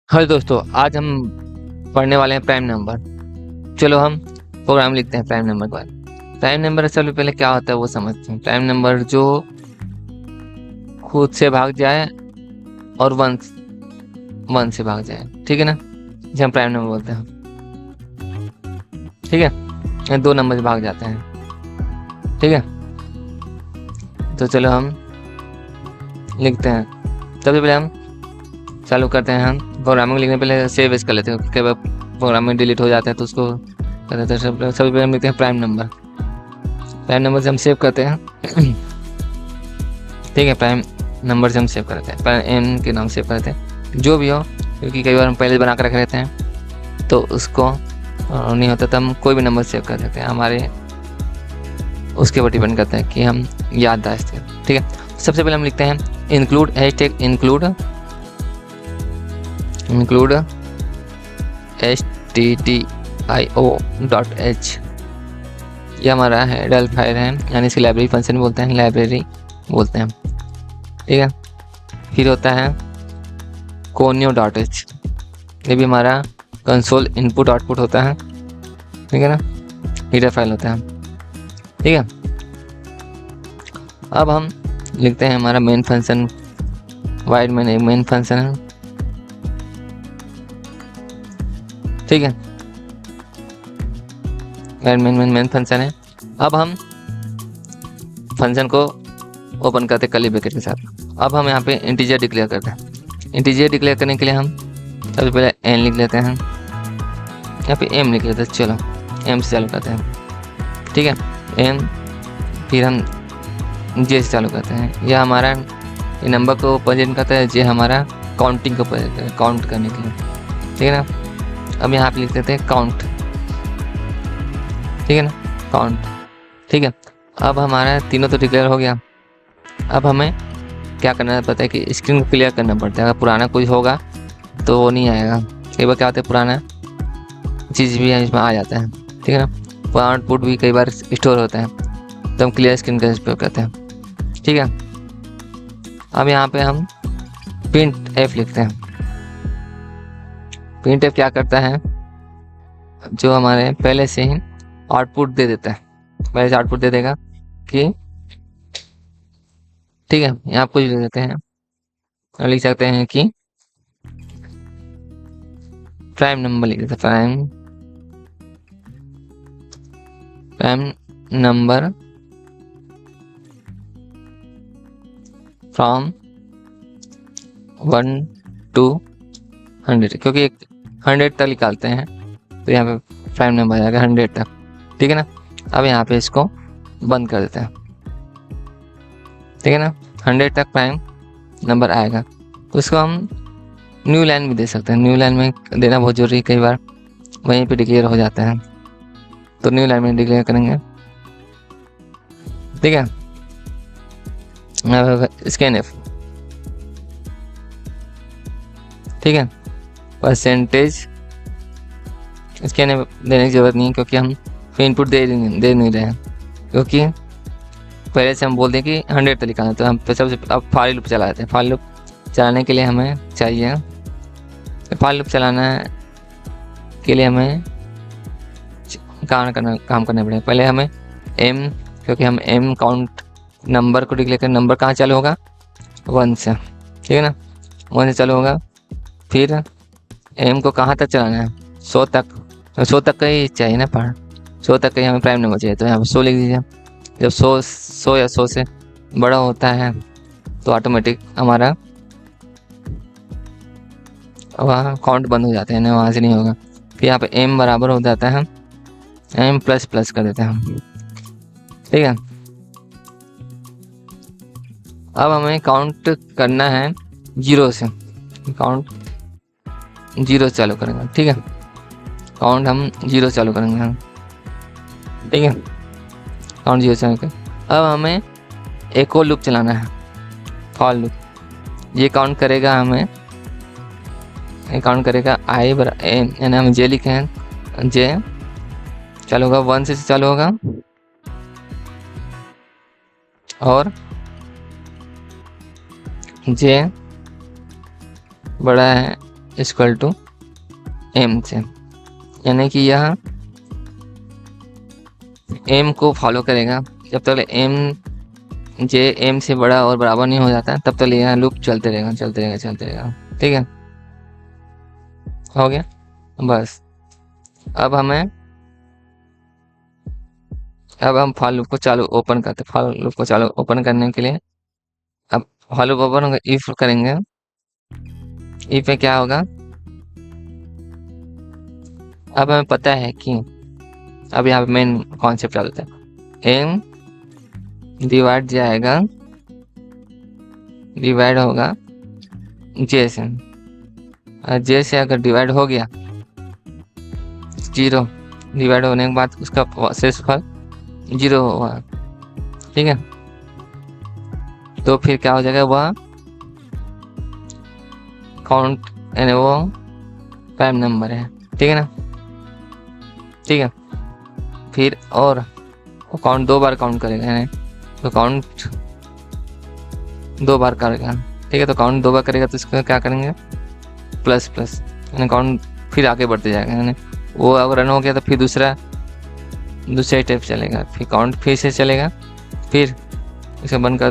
Hello दोस्तों, आज हम पढ़ने वाले हैं प्राइम नंबर। चलो हम प्रोग्राम लिखते हैं प्राइम नंबर के बाद। प्राइम नंबर सबसे पहले क्या होता है वो समझते हैं। प्राइम नंबर जो खुद से भाग जाए और वन से भाग जाए, ठीक है ना, जिसे हम प्राइम नंबर बोलते हैं। ठीक है, ये दो नंबर से भाग जाते हैं। ठीक है, तो चलो हम लिखते हैं। सबसे पहले हम चालू करते हैं। हम प्रोग्रामिंग लिखने पहले सेव एज कर लेते हैं, कई बार प्रोग्रामिंग डिलीट हो जाता है तो उसको कर देते हैं। सबसे पहले हम लिखते हैं प्राइम नंबर। प्राइम नंबर से हम सेव करते हैं। ठीक है, प्राइम नंबर से हम सेव करते हैं, प्राइम एन के नाम सेव करते हैं, जो भी हो, क्योंकि कई बार हम पहले बना कर रख लेते हैं तो उसको नहीं होता तो हम कोई भी नंबर सेव कर सकते हैं। हमारे उसके ऊपर डिपेंड करता है कि हम याददाश्त करें। ठीक है, सबसे पहले हम लिखते हैं इंक्लूड हैशटैग इंक्लूड stdio.h। ये हमारा हेडर फाइल है, यानी इसकी लाइब्रेरी फंक्शन बोलते हैं, लाइब्रेरी बोलते हैं। ठीक है, फिर होता है conio.h, ये भी हमारा कंसोल इनपुट आउटपुट होता है। ठीक है ना, हेडर फाइल होता है। ठीक है, अब हम लिखते हैं हमारा मेन फंक्शन। वाइड में एक मेन फंक्शन है। ठीक है, मेन फंक्शन है। अब हम फंक्शन को ओपन करते हैं कर्ली ब्रैकेट के साथ। अब हम यहाँ पे इंटीजर डिक्लेयर करते हैं। इंटीजर डिक्लेयर करने के लिए हम सबसे पहले एन लिख लेते हैं, यहाँ पे एम लिख लेते हैं। चलो एम से चालू करते हैं। ठीक है, एम, फिर हम जे से चालू करते हैं। यह हमारा ये नंबर को प्रेजेंट करता है, जे हमारा काउंटिंग को प्रेजेंट करता है, काउंट करने के लिए। ठीक है ना, अब यहाँ पे लिख देते हैं काउंट। ठीक है ना, काउंट। ठीक है, अब हमारा तीनों तो डिक्लेयर हो गया। अब हमें क्या करना पड़ता है कि स्क्रीन को क्लियर करना पड़ता है। अगर पुराना कोई होगा तो वो नहीं आएगा। कई बार क्या होता है, पुराना चीज़ भी इसमें आ जाता है। ठीक है ना, पुराना आउटपुट भी कई बार स्टोर होता है, तो हम क्लियर स्क्रीन का उपयोग करते हैं। ठीक है, अब यहाँ पे हम प्रिंट एफ लिखते हैं। प्रिंट एफ क्या करता है, जो हमारे पहले से ही आउटपुट दे देता है, पहले से आउटपुट दे देगा कि, ठीक है, यहाँ कुछ लिख देते हैं, लिख सकते हैं कि प्राइम नंबर लिख देते हैं। प्राइम नंबर फ्रॉम 1 to 100, क्योंकि 100 तक निकालते हैं तो यहाँ पे प्राइम नंबर आ जाएगा 100 तक। ठीक है ना, अब यहाँ पे इसको बंद कर देते हैं। ठीक है ना, 100 तक प्राइम नंबर आएगा तो उसको हम न्यू लाइन भी दे सकते हैं। न्यू लाइन में देना बहुत जरूरी है, कई बार वहीं पे डिक्लेयर हो जाता है, तो न्यू लाइन में डिक्लेयर करेंगे। ठीक है, स्कैन एफ। ठीक है, परसेंटेज स्कैन एफ देने की जरूरत नहीं है, क्योंकि हम इनपुट दे नहीं रहे हैं, क्योंकि पहले से हम बोल दें कि 100 तक लिखाना है। तो हम सबसे अब फाइल लूप चलाते हैं। फाइल लूप चलाने के लिए हमें चाहिए, फाइल लूप चलाना के लिए हमें काम करना पड़ेगा। पहले हमें एम, क्योंकि हम एम काउंट नंबर को डिक्लेयर करें। नंबर कहाँ चालू होगा, 1 से। ठीक है ना, 1 से चालू होगा। फिर एम को कहाँ तक चलाना है, 100 तक। 100 तक का ही चाहिए ना पार्ट, 100 तक का ही हमें प्राइम नंबर चाहिए, तो यहाँ पर 100 लिख दीजिए। जब 100 या 100 से बड़ा होता है तो ऑटोमेटिक हमारा वहाँ काउंट बंद हो जाते हैं ना, वहाँ से नहीं होगा। फिर यहाँ पे एम बराबर हो जाता है, एम प्लस प्लस कर देते हैं हम। ठीक है, अब हमें काउंट करना है 0 से, काउंट 0 चालू करेंगे। ठीक है, काउंट हम 0 चालू करेंगे हम। ठीक है, काउंट 0 चालू करें। अब हमें एक और लूप चलाना है, फॉर लूप। ये काउंट करेगा, हमें काउंट करेगा आई बर एन, यानी हम जे लिखे हैं, जे चालू होगा 1 से चालू होगा, और जे बड़ा है इक्वल टू एम से, यानी कि यह एम को फॉलो करेगा। जब तक एम जे एम से बड़ा और बराबर नहीं हो जाता तब तक यह लूप चलते रहेगा। ठीक है, हो गया। बस अब हम फॉर लूप को चालू ओपन करते। फॉर लूप को चालू ओपन करने के लिए अब फॉर लूप ओपन होगा, इफ करेंगे। इफ में क्या होगा, अब हमें पता है कि अब यहाँ पे मेन कॉन्सेप्ट चालू होता है। एम डिवाइड होगा जे से, जे से अगर डिवाइड हो गया 0, डिवाइड होने के बाद उसका शेषफल 0 होगा। ठीक है, तो फिर क्या हो जाएगा, वह काउंट यानी वो प्राइम नंबर है। ठीक है ना, ठीक है। फिर और काउंट 2 बार काउंट करेगा, यानी तो काउंट 2 बार करेगा। ठीक है, तो काउंट 2 बार करेगा तो इसको क्या करेंगे, प्लस प्लस, यानी काउंट फिर आगे बढ़ते जाएगा। यानी वो अगर रन हो गया तो फिर दूसरा स्टेप चलेगा, फिर काउंट फिर से चलेगा, फिर इसे बंद कर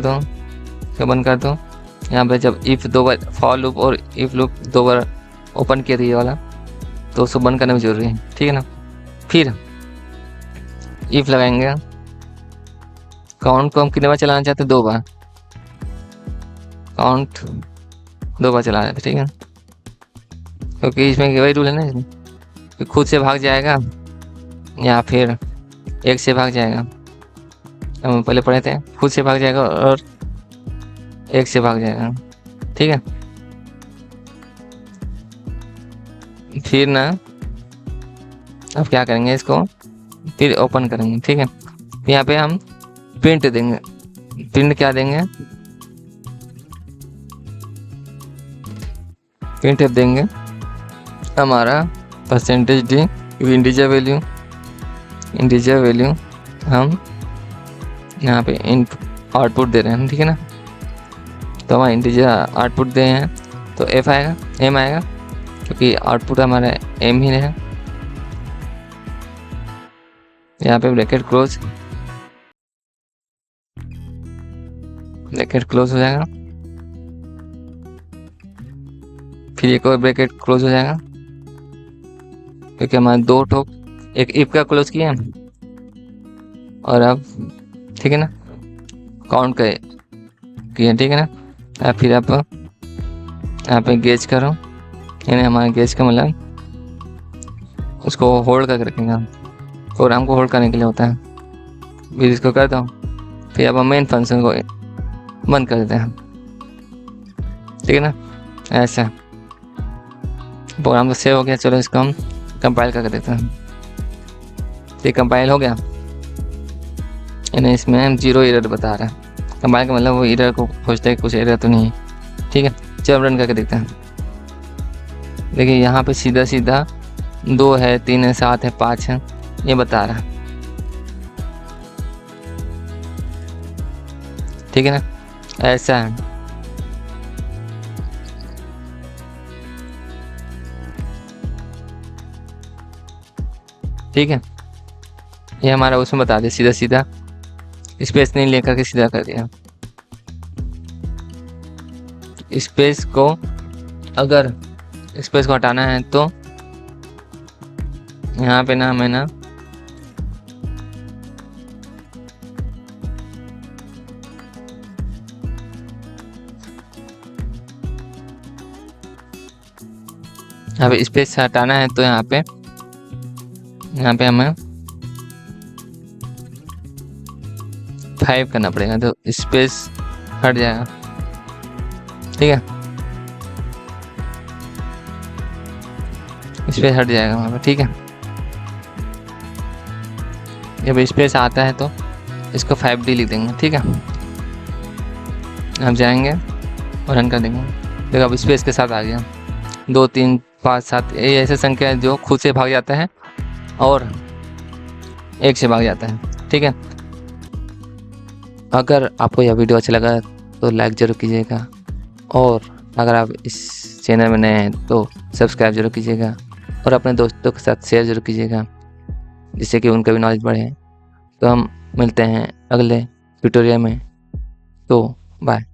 दो, यहाँ पे जब इफ 2 बार फॉर लूप और इफ लूप 2 बार ओपन किया था ये वाला, तो उसको बंद करना भी जरूरी है। ठीक है ना, फिर इफ लगाएंगे। काउंट को हम कितने बार चलाना चाहते हैं, 2 बार, काउंट 2 बार चलाना चाहते। ठीक है, क्योंकि इसमें वही रूल है ना, इसमें कि खुद से भाग जाएगा या फिर 1 से भाग जाएगा। हम पहले पढ़े थे, खुद से भाग जाएगा और 1 से भाग जाएगा। ठीक है, फिर ना अब क्या करेंगे, इसको फिर ओपन करेंगे। ठीक है, यहाँ पे हम प्रिंट देंगे। प्रिंट क्या देंगे, प्रिंट देंगे हमारा %d इंटीजर वैल्यू हम यहाँ पे आउटपुट दे रहे हैं। ठीक है ना, तो हमारा इंटीजर आउटपुट दे हैं तो एफ आएगा, एम आएगा, क्योंकि आउटपुट हमारा एम ही है। यहाँ पे ब्रैकेट क्लोज हो जाएगा, फिर एक और ब्रैकेट क्लोज हो जाएगा, क्योंकि हमारे 2 ठोक, एक इफ का क्लोज किया और अब ठीक है ना काउंट किया। ठीक है ना, फिर आप यहाँ पे गेज करो, यानी हमारा गेज का मतलब उसको होल्ड करके रखेंगे हम, प्रोग्राम को होल्ड करने के लिए होता है। फिर इसको कर दो, फिर अब हम मेन फंक्शन को बंद कर देते हैं। ठीक है ना, ऐसा प्रोग्राम तो सेव हो गया। चलो इसको हम कंपाइल करके देते हैं। ये कंपाइल हो गया, यानी इसमें हम 0 एरर बता रहा है। कंपाइल का मतलब वो एरर को खोजता है, कुछ एरर तो नहीं है। ठीक है, चलो रन करके देखते हैं। देखिए यहाँ पे सीधा 2 है, 3 है, 7 है, 5 है, ये बता रहा है। ठीक है ना, ऐसा है। ठीक है, ये हमारा उसमें बता दे, सीधा स्पेस नहीं लेकर के सीधा कर दिया। स्पेस को अगर स्पेस को हटाना है तो यहाँ पे ना हमें ना यहाँ पे स्पेस हटाना है, तो यहाँ पे हमें 5 करना पड़ेगा, तो स्पेस हट जाएगा। ठीक है, स्पेस हट जाएगा वहाँ पे। ठीक है, जब स्पेस आता है तो इसको 5D लिख देंगे। ठीक है, अब जाएंगे और रन कर देंगे। देखो अब स्पेस के साथ आ गया। 2 3 5 7 ये ऐसे संख्या है जो खुद से भाग जाता है और 1 से भाग जाता है। ठीक है, अगर आपको यह वीडियो अच्छा लगा तो लाइक ज़रूर कीजिएगा और अगर आप इस चैनल में नए हैं तो सब्सक्राइब जरूर कीजिएगा और अपने दोस्तों के साथ शेयर जरूर कीजिएगा, जिससे कि उनका भी नॉलेज बढ़े। तो हम मिलते हैं अगले ट्यूटोरियल में। तो बाय।